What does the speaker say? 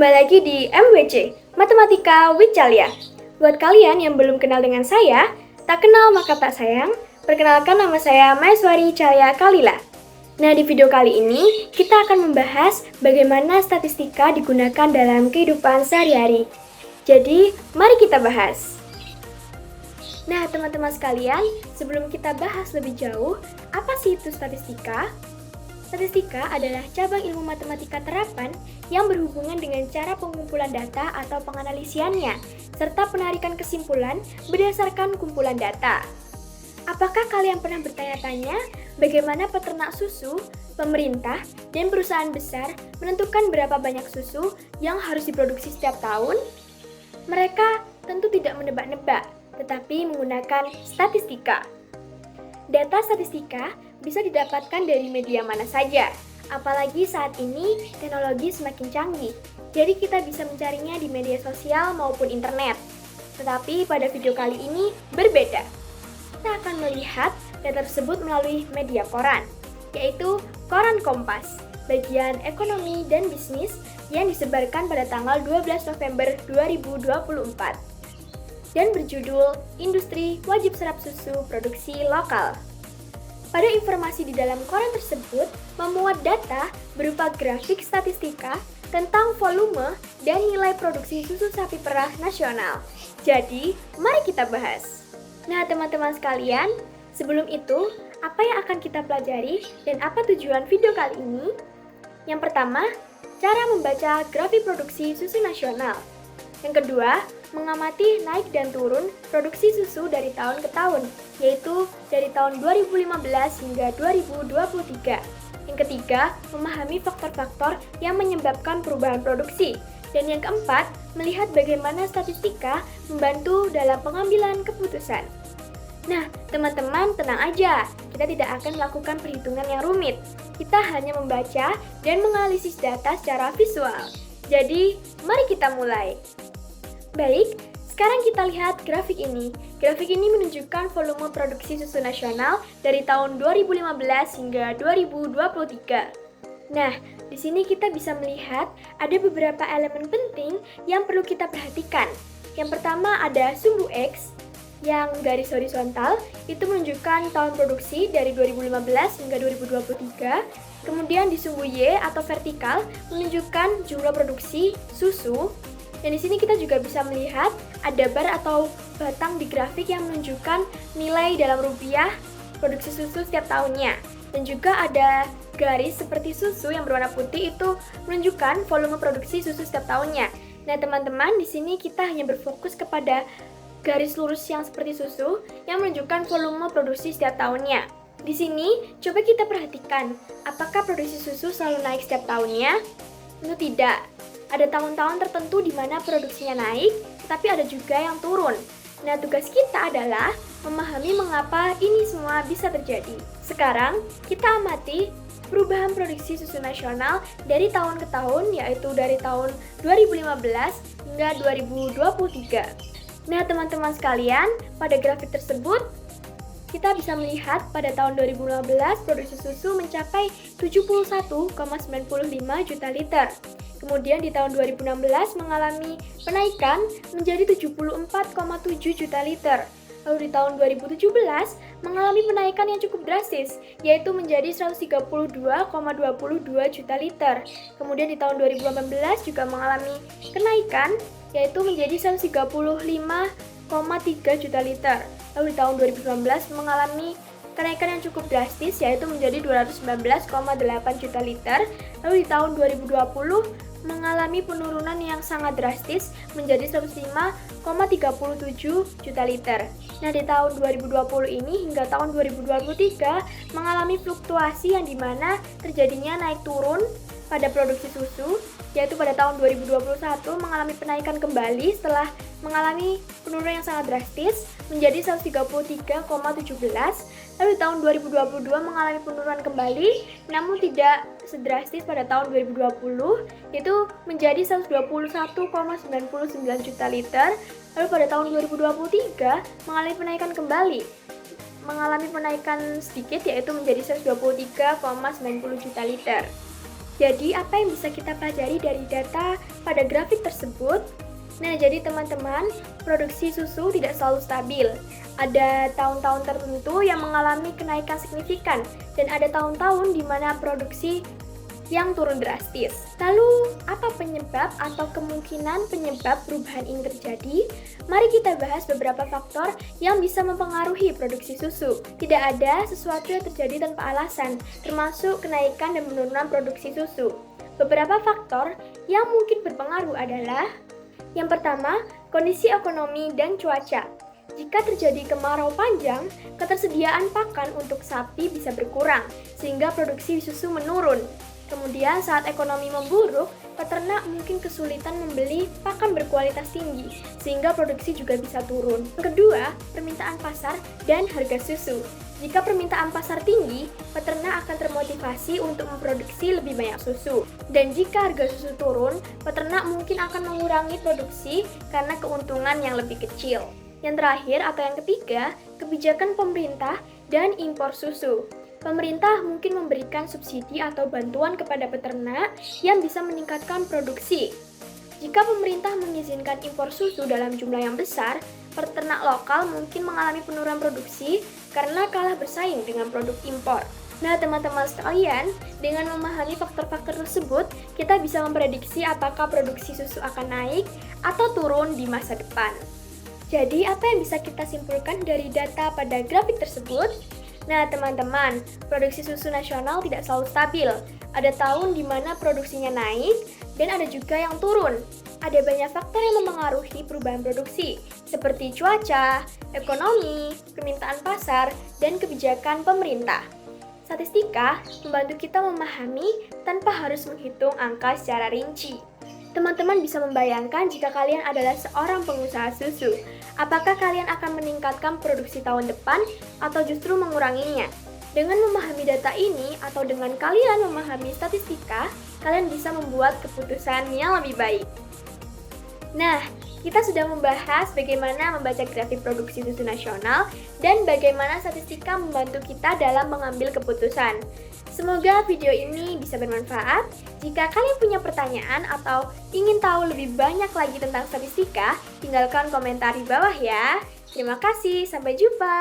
Kembali lagi di MWC, Matematika Wicalia. Buat kalian yang belum kenal dengan saya, tak kenal maka tak sayang, perkenalkan nama saya Maeswari Cahaya Kalila. Nah, di video kali ini kita akan membahas bagaimana statistika digunakan dalam kehidupan sehari-hari. Jadi, mari kita bahas. Nah, teman-teman sekalian, sebelum kita bahas lebih jauh, apa sih itu statistika? Statistika adalah cabang ilmu matematika terapan yang berhubungan dengan cara pengumpulan data atau penganalisiannya, serta penarikan kesimpulan berdasarkan kumpulan data. Apakah kalian pernah bertanya-tanya bagaimana peternak susu, pemerintah, dan perusahaan besar menentukan berapa banyak susu yang harus diproduksi setiap tahun? Mereka tentu tidak menebak-nebak, tetapi menggunakan statistika. Data statistika bisa didapatkan dari media mana saja, apalagi saat ini teknologi semakin canggih, jadi kita bisa mencarinya di media sosial maupun internet. Tetapi pada video kali ini berbeda. Kita akan melihat data tersebut melalui media koran, yaitu Koran Kompas, bagian ekonomi dan bisnis yang disebarkan pada tanggal 12 November 2024 dan berjudul Industri Wajib Serap Susu Produksi Lokal. Pada informasi di dalam koran tersebut memuat data berupa grafik statistika tentang volume dan nilai produksi susu sapi perah nasional. Jadi, mari kita bahas. Nah, teman-teman sekalian, sebelum itu, apa yang akan kita pelajari dan apa tujuan video kali ini? Yang pertama, cara membaca grafik produksi susu nasional. Yang kedua, mengamati naik dan turun produksi susu dari tahun ke tahun, yaitu dari tahun 2015 hingga 2023. Yang ketiga, memahami faktor-faktor yang menyebabkan perubahan produksi. Dan yang keempat, melihat bagaimana statistika membantu dalam pengambilan keputusan. Nah, teman-teman tenang aja, kita tidak akan melakukan perhitungan yang rumit. Kita hanya membaca dan menganalisis data secara visual. Jadi, mari kita mulai. Baik, sekarang kita lihat grafik ini. Grafik ini menunjukkan volume produksi susu nasional dari tahun 2015 hingga 2023. Nah, di sini kita bisa melihat ada beberapa elemen penting yang perlu kita perhatikan. Yang pertama ada sumbu X, yang garis horizontal itu menunjukkan tahun produksi dari 2015 hingga 2023. Kemudian di sumbu Y atau vertikal menunjukkan jumlah produksi susu. Dan di sini kita juga bisa melihat ada bar atau batang di grafik yang menunjukkan nilai dalam rupiah produksi susu setiap tahunnya. Dan juga ada garis seperti susu yang berwarna putih itu menunjukkan volume produksi susu setiap tahunnya. Nah, teman-teman, di sini kita hanya berfokus kepada garis lurus yang seperti susu yang menunjukkan volume produksi setiap tahunnya. Di sini, coba kita perhatikan, apakah produksi susu selalu naik setiap tahunnya? Tentu tidak. Ada tahun-tahun tertentu di mana produksinya naik, tetapi ada juga yang turun. Nah, tugas kita adalah memahami mengapa ini semua bisa terjadi. Sekarang, kita amati perubahan produksi susu nasional dari tahun ke tahun, yaitu dari tahun 2015 hingga 2023. Nah, teman-teman sekalian, pada grafik tersebut, kita bisa melihat pada tahun 2015 produksi susu mencapai 71,95 juta liter. Kemudian di tahun 2016 mengalami kenaikan menjadi 74,7 juta liter. Lalu di tahun 2017 mengalami kenaikan yang cukup drastis, yaitu menjadi 132,22 juta liter. Kemudian di tahun 2018 juga mengalami kenaikan, yaitu menjadi 135,3 juta liter. Lalu di tahun 2019 mengalami kenaikan yang cukup drastis, yaitu menjadi 219,8 juta liter. Lalu di tahun 2020 mengalami penurunan yang sangat drastis menjadi 105,37 juta liter. Nah, di tahun 2020 ini hingga tahun 2023 mengalami fluktuasi yang dimana terjadinya naik turun pada produksi susu, yaitu pada tahun 2021 mengalami penaikan kembali setelah mengalami penurunan yang sangat drastis menjadi 133,17. Lalu di tahun 2022 mengalami penurunan kembali, namun tidak sedrastis pada tahun 2020, yaitu menjadi 121,99 juta liter. Lalu pada tahun 2023 mengalami penaikan kembali, mengalami penaikan sedikit, yaitu menjadi 123,90 juta liter. Jadi, apa yang bisa kita pelajari dari data pada grafik tersebut? Nah, jadi teman-teman, produksi susu tidak selalu stabil. Ada tahun-tahun tertentu yang mengalami kenaikan signifikan, dan ada tahun-tahun di mana produksi yang turun drastis. Lalu, apa penyebab atau kemungkinan penyebab perubahan ini terjadi? Mari kita bahas beberapa faktor yang bisa mempengaruhi produksi susu. Tidak ada sesuatu yang terjadi tanpa alasan, termasuk kenaikan dan penurunan produksi susu. Beberapa faktor yang mungkin berpengaruh adalah: yang pertama, kondisi ekonomi dan cuaca. Jika terjadi kemarau panjang, ketersediaan pakan untuk sapi bisa berkurang, sehingga produksi susu menurun. Kemudian saat ekonomi memburuk, peternak mungkin kesulitan membeli pakan berkualitas tinggi, sehingga produksi juga bisa turun. Yang kedua, permintaan pasar dan harga susu. Jika permintaan pasar tinggi, peternak akan termotivasi untuk memproduksi lebih banyak susu. Dan jika harga susu turun, peternak mungkin akan mengurangi produksi karena keuntungan yang lebih kecil. Yang terakhir atau yang ketiga, kebijakan pemerintah dan impor susu. Pemerintah mungkin memberikan subsidi atau bantuan kepada peternak yang bisa meningkatkan produksi. Jika pemerintah mengizinkan impor susu dalam jumlah yang besar, peternak lokal mungkin mengalami penurunan produksi karena kalah bersaing dengan produk impor. Nah, teman-teman sekalian, dengan memahami faktor-faktor tersebut, kita bisa memprediksi apakah produksi susu akan naik atau turun di masa depan. Jadi, apa yang bisa kita simpulkan dari data pada grafik tersebut? Nah, teman-teman, produksi susu nasional tidak selalu stabil. Ada tahun di mana produksinya naik, dan ada juga yang turun. Ada banyak faktor yang mempengaruhi perubahan produksi, seperti cuaca, ekonomi, permintaan pasar, dan kebijakan pemerintah. Statistika membantu kita memahami tanpa harus menghitung angka secara rinci. Teman-teman bisa membayangkan jika kalian adalah seorang pengusaha susu. Apakah kalian akan meningkatkan produksi tahun depan atau justru menguranginya? Dengan memahami data ini atau dengan kalian memahami statistika, kalian bisa membuat keputusan yang lebih baik. Nah, kita sudah membahas bagaimana membaca grafik produksi susu nasional dan bagaimana statistika membantu kita dalam mengambil keputusan. Semoga video ini bisa bermanfaat. Jika kalian punya pertanyaan atau ingin tahu lebih banyak lagi tentang statistika, tinggalkan komentar di bawah ya. Terima kasih, sampai jumpa.